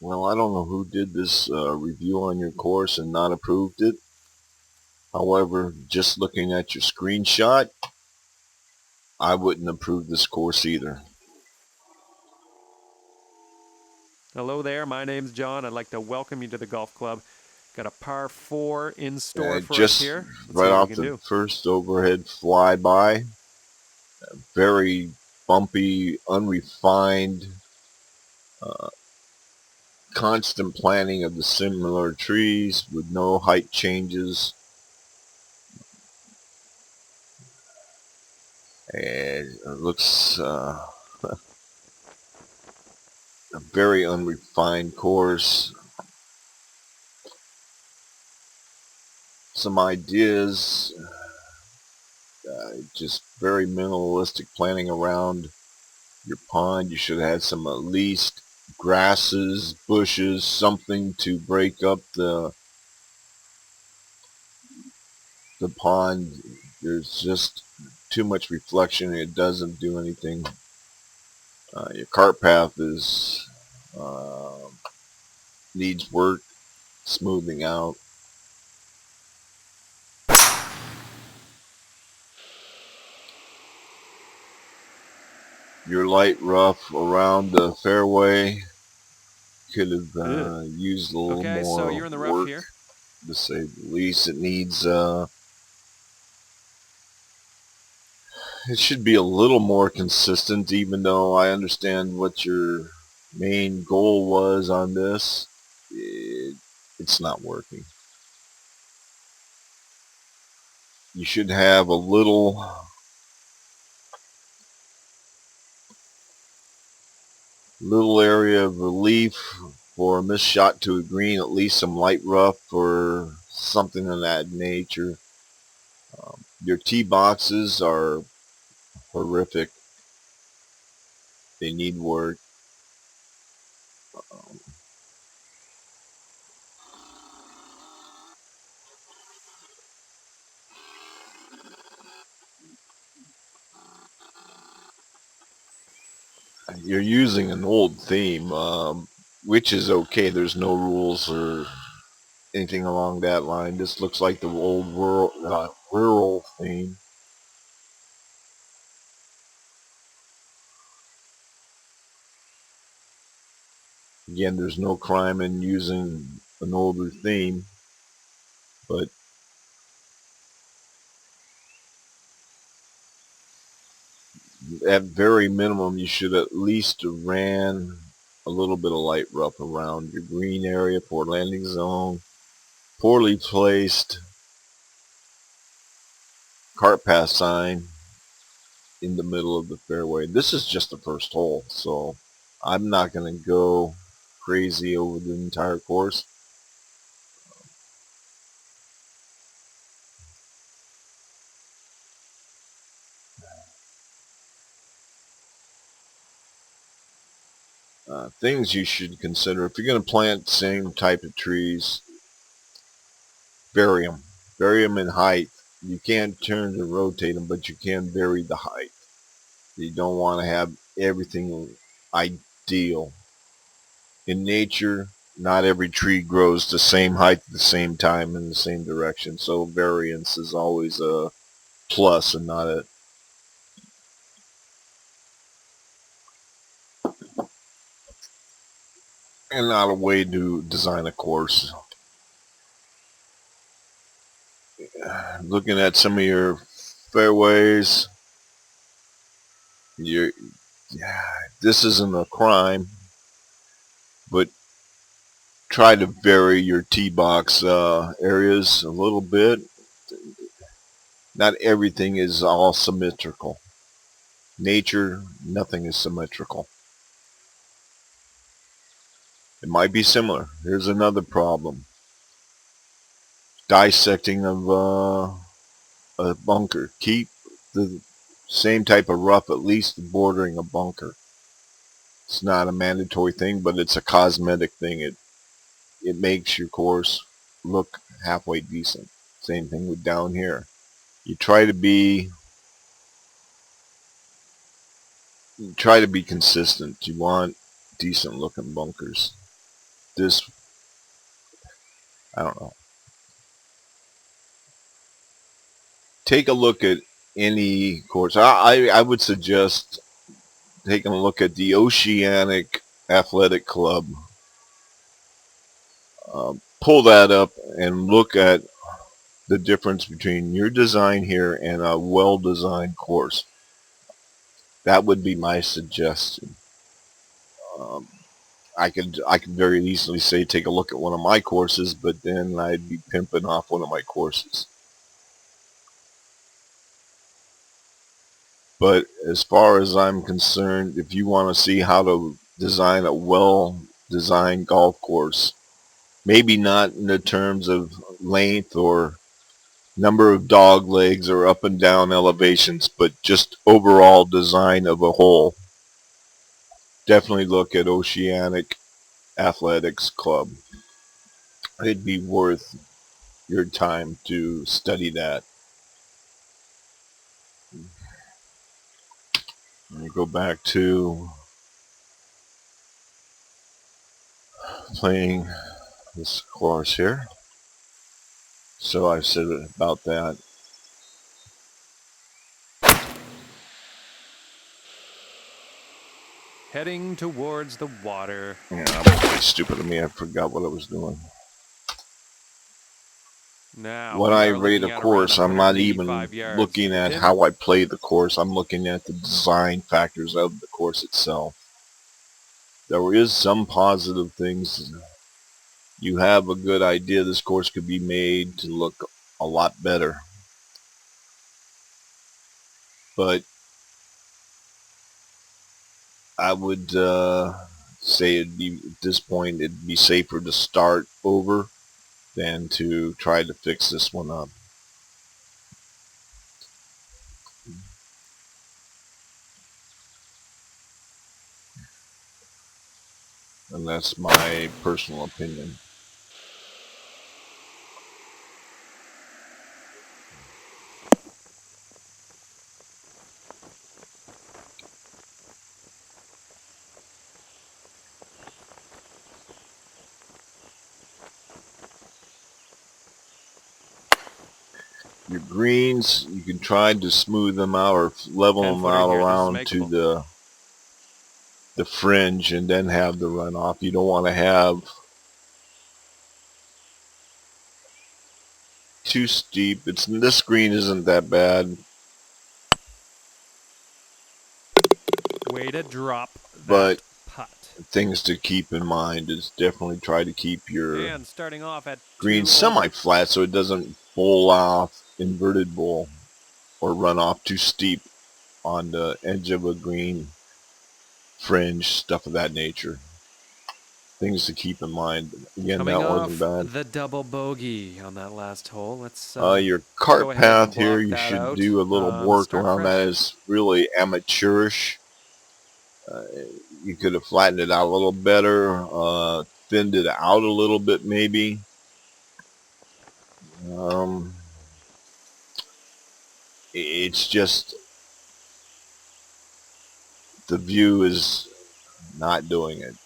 Well, I don't know who did this review on your course and not approved it. However, just looking at your screenshot, I wouldn't approve this course either. Hello there, my name's John. I'd like to welcome you to the golf club. Got a par 4 in store for us Just here. Let's see right what we off can the do. first overhead flyby, very bumpy, unrefined, uh, constant planting of the similar trees with no height changes, and it looks a very unrefined course. Some ideas, just very minimalistic planning around your pond. You should have some at least grasses, bushes, something to break up the pond. There's just too much reflection. It doesn't do anything. Your cart path is uh, needs work, smoothing out. Your light rough around the fairway could have Ugh. used a little Okay, so more you're in the rough work, here. to say the least. It should be a little more consistent, even though I understand what your main goal was on this. It's not working. You should have a little area of relief for a missed shot to a green, at least some light rough or something of that nature. Your tee boxes are horrific. They need work. Um, you're using an old theme, which is okay. There's no rules or anything along that line. This looks like the old rural theme. Again, there's no crime in using an older theme, but at very minimum, you should at least ran a little bit of light rough around your green area for landing zone. Poorly placed cart path sign in the middle of the fairway. This is just the first hole, so I'm not going to go crazy over the entire course. Things you should consider if you're going to plant the same type of trees, vary them. Vary them in height. You can't turn and rotate them, but you can vary the height. You don't want to have everything ideal. In nature, not every tree grows the same height at the same time in the same direction, so variance is always a plus and not a way to design a course. Looking at some of your fairways, you're, yeah, this isn't a crime, but try to vary your tee box areas a little bit. Not everything is all symmetrical. Nature, nothing is symmetrical. It might be similar. Here's another problem. Dissecting of a bunker. Keep the same type of rough at least bordering a bunker. It's not a mandatory thing, but it's a cosmetic thing. It makes your course look halfway decent. Same thing with down here. You try to be consistent. You want decent looking bunkers. this, I don't know. Take a look at any course. I would suggest taking a look at the Oceanic Athletic Club. Pull that up and look at the difference between your design here and a well-designed course. That would be my suggestion. Um, I could very easily say take a look at one of my courses, but then I'd be pimping off one of my courses. But as far as I'm concerned, if you want to see how to design a well-designed golf course, maybe not in the terms of length or number of dog legs or up and down elevations, but just overall design of a hole, definitely look at Oceanic Athletics Club. It'd be worth your time to study that. Let me go back to playing this course here. So I said about that. Heading towards the water. Yeah, that was stupid of me. I forgot what I was doing. Now, when I rate a course, I'm not even looking at how I play the course. I'm looking at the design factors of the course itself. There is some positive things. You have a good idea this course could be made to look a lot better. But I would say at this point it'd be safer to start over than to try to fix this one up. And that's my personal opinion. Your greens, you can try to smooth them out or level them out around to the fringe and then have the runoff. You don't want to have too steep. This green isn't that bad. Way to drop that but putt. Things to keep in mind is definitely try to keep your and starting off at green semi-flat so it doesn't bowl off, inverted bowl, or run off too steep on the edge of a green fringe, stuff of that nature. Things to keep in mind. Again, Coming that wasn't bad. The double bogey on that last hole. Let's your cart path here, you should do a little work around that. Is really amateurish. You could have flattened it out a little better, thinned it out a little bit maybe. It's just the view is not doing it.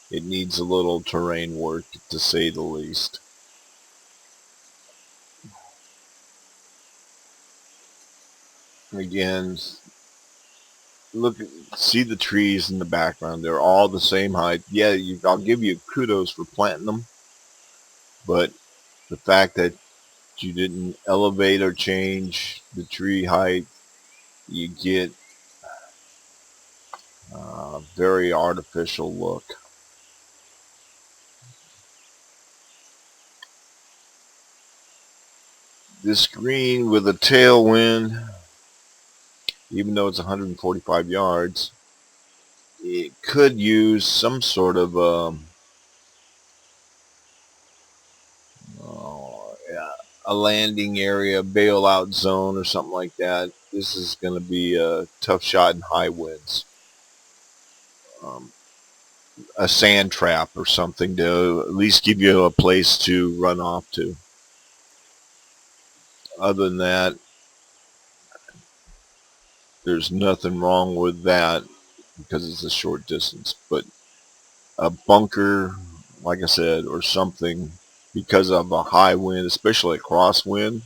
It needs a little terrain work, to say the least. Again, see the trees in the background. They're all the same height. Yeah, I'll give you kudos for planting them, but the fact that you didn't elevate or change the tree height, you get a very artificial look. This green with a tailwind, even though it's 145 yards, it could use some sort of a landing area, bailout zone or something like that. This is going to be a tough shot in high winds. A sand trap or something to at least give you a place to run off to. Other than that, there's nothing wrong with that because it's a short distance. But a bunker, like I said, or something, because of a high wind, especially a crosswind,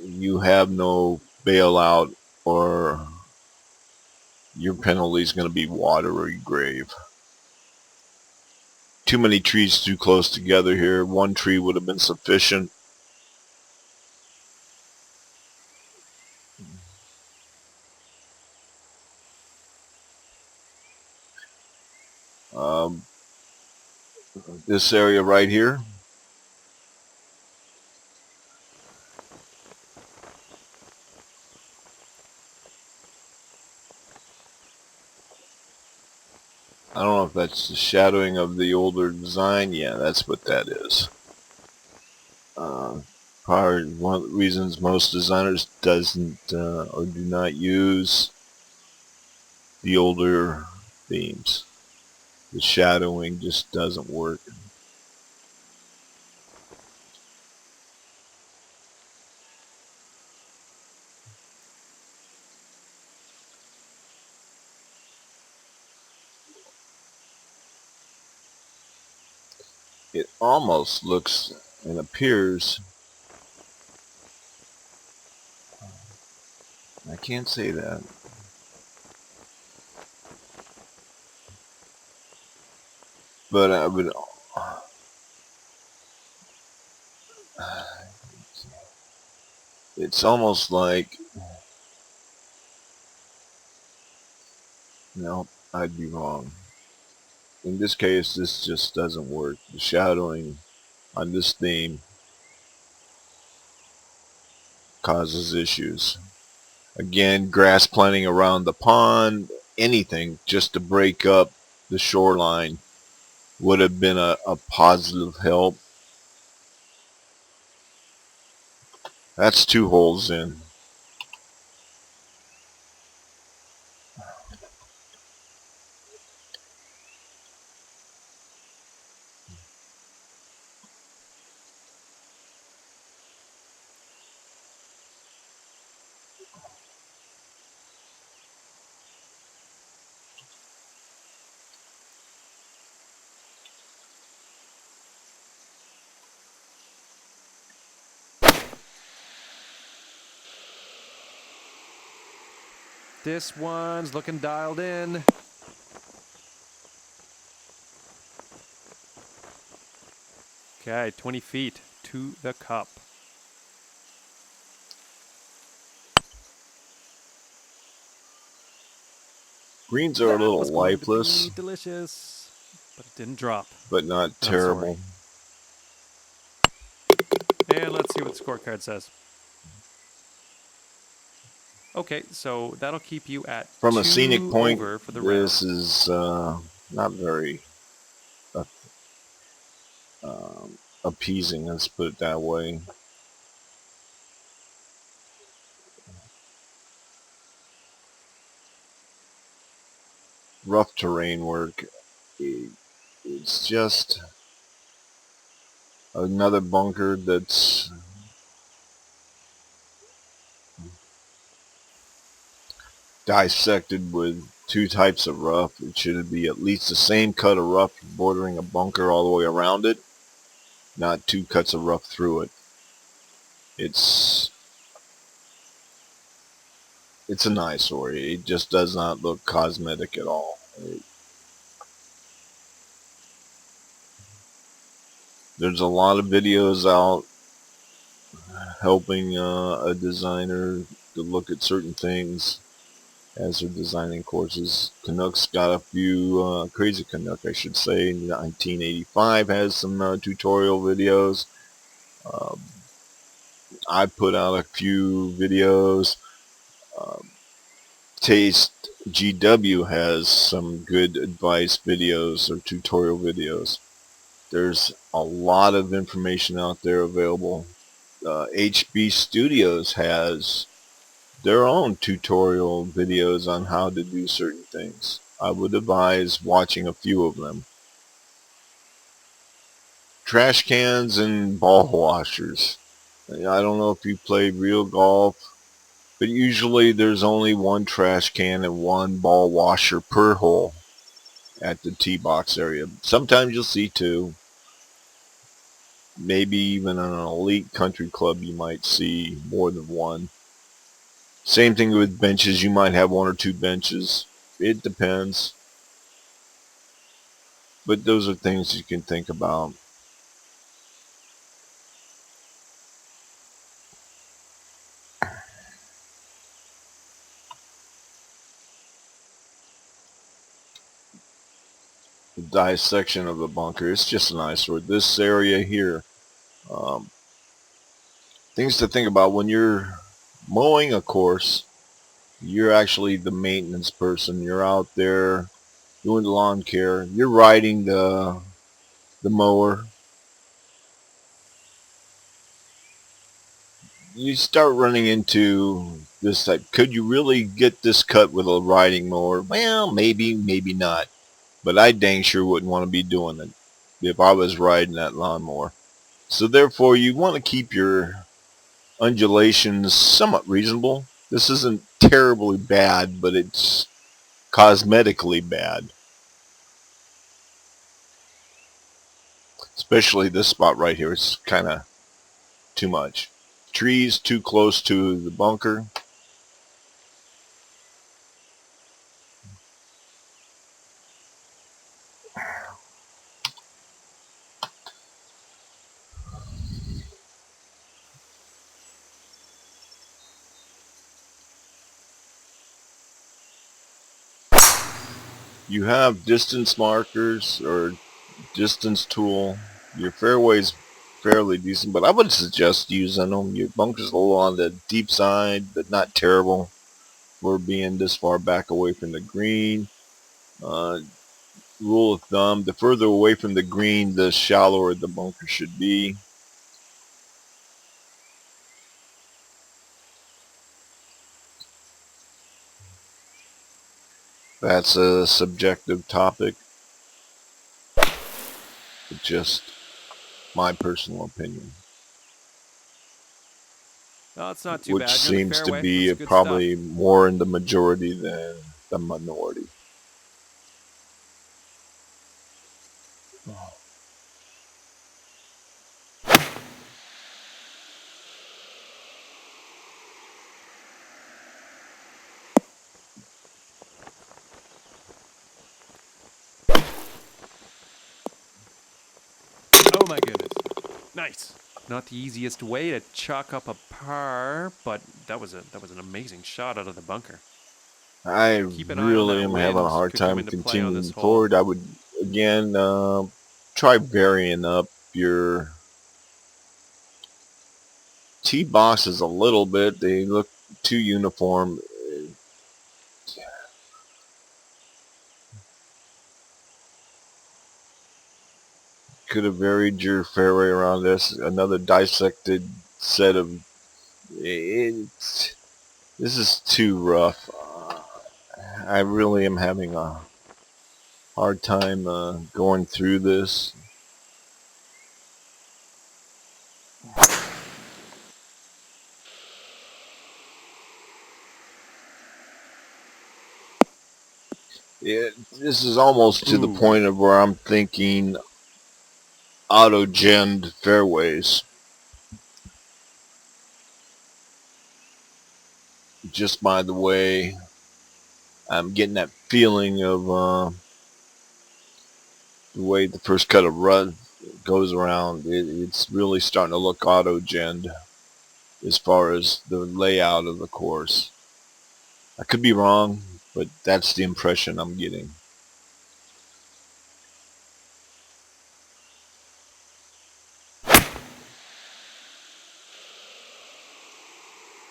you have no bailout, or your penalty is going to be water or your grave. Too many trees too close together here. One tree would have been sufficient. Um, this area right here, I don't know if that's the shadowing of the older design. Yeah, that's what that is. Probably one of the reasons most designers doesn't or do not use the older themes. The shadowing just doesn't work. It almost looks and appears, I can't say that, but I would, it's almost like, no, I'd be wrong. In this case, this just doesn't work. The shadowing on this theme causes issues. Again, grass planting around the pond, anything just to break up the shoreline would have been a positive help. That's 2 holes in. This one's looking dialed in. Okay, 20 feet to the cup. Greens are a little Was going lifeless, to be delicious, but it didn't drop. but not terrible. And let's see what the scorecard says. Okay, so that'll keep you at From 2 a scenic point, over for the this round. is not very appeasing, let's put it that way. Rough terrain work. It's just another bunker that's dissected with 2 types of rough. It should be at least the same cut of rough bordering a bunker all the way around it, not 2 cuts of rough through it. It's an eyesore. It just does not look cosmetic at all. There's a lot of videos out helping a designer to look at certain things as they're designing courses. Canucks got a few, Crazy Canuck I should say, in 1985 has some tutorial videos. I put out a few videos. Taste GW has some good advice videos or tutorial videos. There's a lot of information out there available. HB Studios has their own tutorial videos on how to do certain things. I would advise watching a few of them. Trash cans and ball washers. I don't know if you played real golf, but usually there's only 1 trash can and 1 ball washer per hole. at the tee box area. Sometimes you'll see two. Maybe even on an elite country club you might see more than one. Same thing with benches. You might have one or two benches. It depends. But those are things you can think about. The dissection of the bunker. It's just an eyesore. This area here. Um, Things to think about when you're mowing a course. You're actually the maintenance person. You're out there doing the lawn care. You're riding the mower. You start running into this type. Could you really get this cut with a riding mower? Well, maybe, maybe not. But I dang sure wouldn't want to be doing it if I was riding that lawnmower. So therefore, you want to keep your undulations somewhat reasonable. This isn't terribly bad, but it's cosmetically bad. Especially this spot right here. It's kind of too much. Trees too close to the bunker. You have distance markers or distance tool. Your fairway's fairly decent, but I would suggest using them. Your bunker's a little on the deep side, but not terrible for being this far back away from the green. Uh, Rule of thumb, the further away from the green, the shallower the bunker should be. That's a subjective topic, but just my personal opinion. Oh, it's not too Which bad. You're in the seems to fairway. That's be good probably stuff. more in the majority than the minority. Oh my goodness. Nice. Not the easiest way to chalk up a par, but that was an amazing shot out of the bunker. I Keep an eye on really that am having a wind. hard Could come time into play on this continuing hole. forward. I would, again, try varying up your tee boxes a little bit. They look too uniform. Could have varied your fairway around this. Another dissected set of... It's, this is too rough. I really am having a hard time going through this. This is almost to the Ooh. point of where I'm thinking auto-gemmed fairways. Just by the way, I'm getting that feeling of the way the first cut of rut goes around. It's really starting to look auto-gemmed as far as the layout of the course. I could be wrong, but that's the impression I'm getting.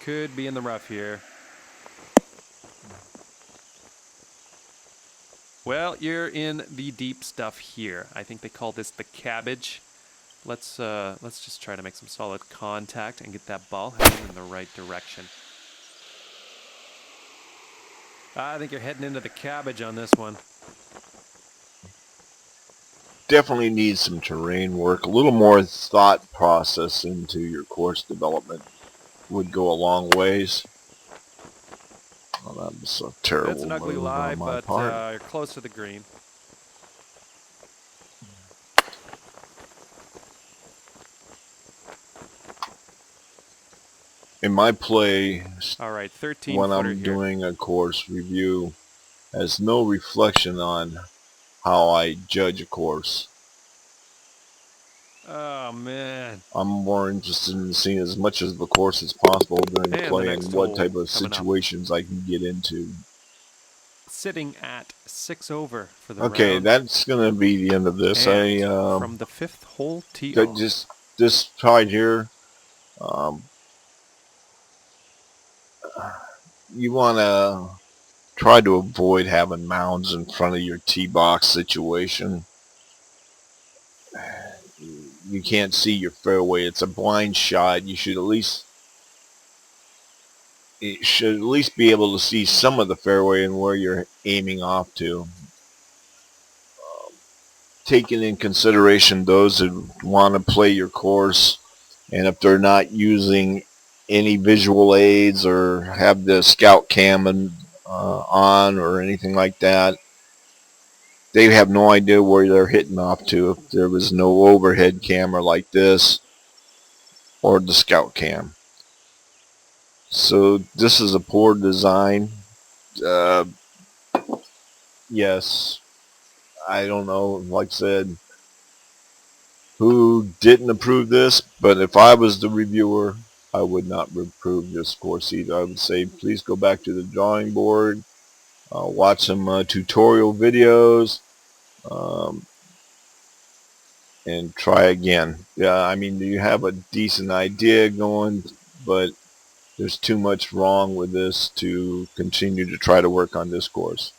Could be in the rough here. Well, you're in the deep stuff here. I think they call this the cabbage. Let's just try to make some solid contact and get that ball heading in the right direction. I think you're heading into the cabbage on this one. Definitely needs some terrain work. A little more thought process into your course development would go a long ways. Oh, that was a It's terrible an ugly move lie, on my but part. you're close to the green. in my play, All right, 13 when footer I'm here. doing a course review, has no reflection on how I judge a course. Oh man. I'm more interested in seeing as much of the course as possible during And the play next and what hole type of coming up. situations I can get into. Sitting at 6 over for the Okay, round. that's gonna be the end of this. And from the 5th hole tee off. Just this right here. Um, you want to try to avoid having mounds in front of your tee box situation. You can't see your fairway. It's a blind shot. You should at least be able to see some of the fairway and where you're aiming off to. Taking in consideration those who want to play your course, and if they're not using any visual aids or have the scout cam on or anything like that, they have no idea where they're hitting off to if there was no overhead camera like this or the scout cam. So this is a poor design. Uh, yes, I don't know, like I said, who didn't approve this, but if I was the reviewer, I would not approve this course either. I would say please go back to the drawing board, watch some tutorial videos, um, and try again. Yeah, I mean, you have a decent idea going, but there's too much wrong with this to continue to try to work on this course.